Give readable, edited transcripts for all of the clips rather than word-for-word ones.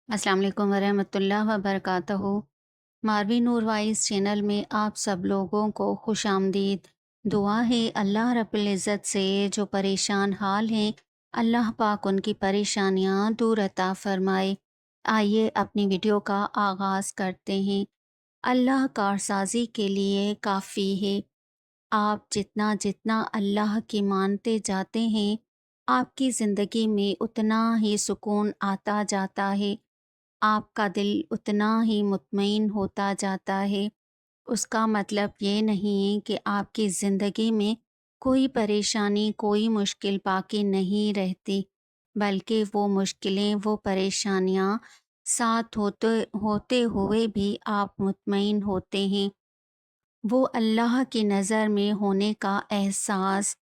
السلام علیکم ورحمۃ اللہ وبرکاتہ۔ ماروی نور وائس چینل میں آپ سب لوگوں کو خوش آمدید۔ دعا ہے اللہ رب العزت سے جو پریشان حال ہیں، اللہ پاک ان کی پریشانیاں دور عطا فرمائے۔ آئیے اپنی ویڈیو کا آغاز کرتے ہیں۔ اللہ کارسازی کے لیے کافی ہے۔ آپ جتنا جتنا اللہ کی مانتے جاتے ہیں، آپ کی زندگی میں اتنا ہی سکون آتا جاتا ہے، آپ کا دل اتنا ہی مطمئن ہوتا جاتا ہے۔ اس کا مطلب یہ نہیں کہ آپ کی زندگی میں کوئی پریشانی، کوئی مشکل باقی نہیں رہتی، بلکہ وہ مشکلیں، وہ پریشانیاں ساتھ ہوتے ہوئے بھی آپ مطمئن ہوتے ہیں۔ وہ اللہ کی نظر میں ہونے کا احساس،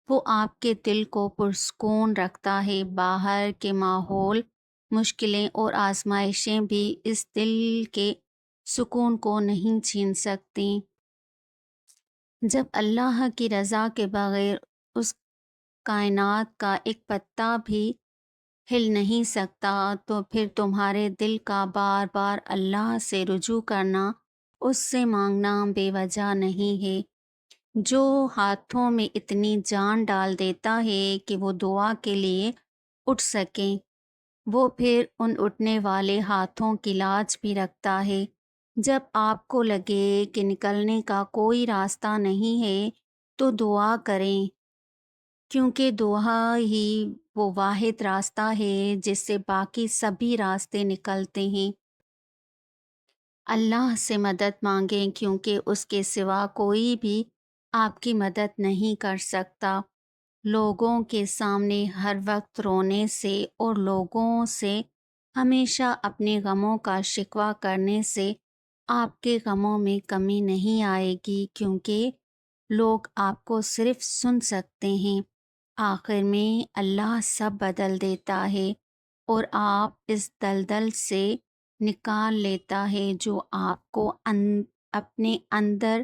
وہ آپ کے دل کو پرسکون رکھتا ہے۔ باہر کے ماحول، مشکلیں اور آزمائشیں بھی اس دل کے سکون کو نہیں چھین سکتی۔ جب اللہ کی رضا کے بغیر اس کائنات کا ایک پتا بھی ہل نہیں سکتا، تو پھر تمہارے دل کا بار بار اللہ سے رجوع کرنا، اس سے مانگنا بے وجہ نہیں ہے۔ جو ہاتھوں میں اتنی جان ڈال دیتا ہے کہ وہ دعا کے لیے اٹھ سکیں، وہ پھر ان اٹھنے والے ہاتھوں کی لاج بھی رکھتا ہے۔ جب آپ کو لگے کہ نکلنے کا کوئی راستہ نہیں ہے تو دعا کریں، کیونکہ دعا ہی وہ واحد راستہ ہے جس سے باقی سبھی راستے نکلتے ہیں۔ اللہ سے مدد مانگیں، کیونکہ اس کے سوا کوئی بھی آپ کی مدد نہیں کر سکتا۔ لوگوں کے سامنے ہر وقت رونے سے اور لوگوں سے ہمیشہ اپنے غموں کا شکوہ کرنے سے آپ کے غموں میں کمی نہیں آئے گی، کیونکہ لوگ آپ کو صرف سن سکتے ہیں۔ آخر میں اللہ سب بدل دیتا ہے اور آپ اس دلدل سے نکال لیتا ہے جو آپ کو اپنے اندر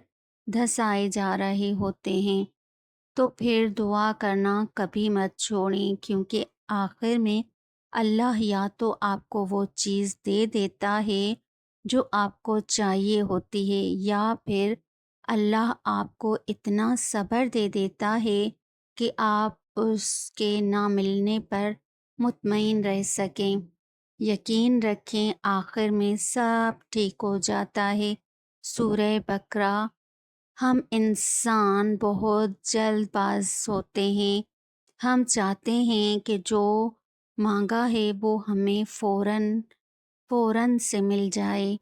دھسائے جا رہے ہوتے ہیں۔ تو پھر دعا کرنا کبھی مت چھوڑیں، کیونکہ آخر میں اللہ یا تو آپ کو وہ چیز دے دیتا ہے جو آپ کو چاہیے ہوتی ہے، یا پھر اللہ آپ کو اتنا صبر دے دیتا ہے کہ آپ اس کے نہ ملنے پر مطمئن رہ سکیں۔ یقین رکھیں آخر میں سب ٹھیک ہو جاتا ہے۔ سورہ بقرہ۔ ہم انسان بہت جلد باز ہوتے ہیں۔ ہم چاہتے ہیں کہ جو مانگا ہے وہ ہمیں فوراً سے مل جائے،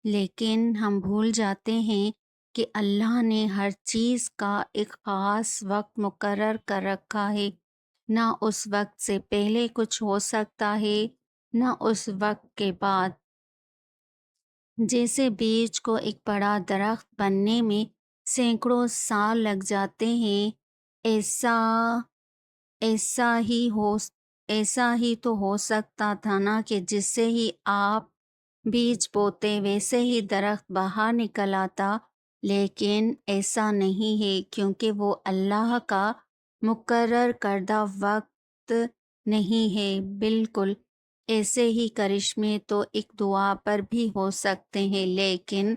لیکن ہم بھول جاتے ہیں کہ اللہ نے ہر چیز کا ایک خاص وقت مقرر کر رکھا ہے۔ نہ اس وقت سے پہلے کچھ ہو سکتا ہے، نہ اس وقت کے بعد۔ جیسے بیج کو ایک بڑا درخت بننے میں سینکڑوں سال لگ جاتے ہیں، ایسا ہی تو ہو سکتا تھا نا کہ جس سے ہی آپ بیج بوتے ویسے ہی درخت باہر نکل آتا، لیکن ایسا نہیں ہے، کیونکہ وہ اللہ کا مقرر کردہ وقت نہیں ہے۔ بالکل ایسے ہی کرشمے تو ایک دعا پر بھی ہو سکتے ہیں، لیکن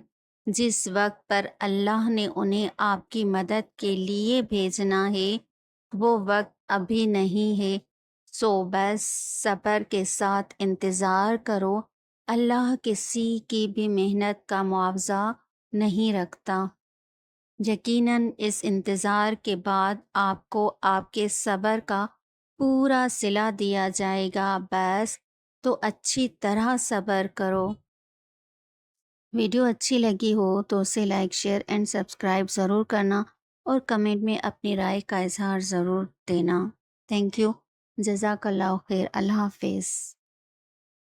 جس وقت پر اللہ نے انہیں آپ کی مدد کے لیے بھیجنا ہے وہ وقت ابھی نہیں ہے۔ سو بس صبر کے ساتھ انتظار کرو۔ اللہ کسی کی بھی محنت کا معاوضہ نہیں رکھتا۔ یقیناً اس انتظار کے بعد آپ کو آپ کے صبر کا پورا صلہ دیا جائے گا۔ بس تو اچھی طرح صبر کرو۔ ویڈیو اچھی لگی ہو تو اسے لائک، شیئر اینڈ سبسکرائب ضرور کرنا، اور کمنٹ میں اپنی رائے کا اظہار ضرور دینا۔ Thank you. جزاک اللہ خیر۔ اللہ حافظ۔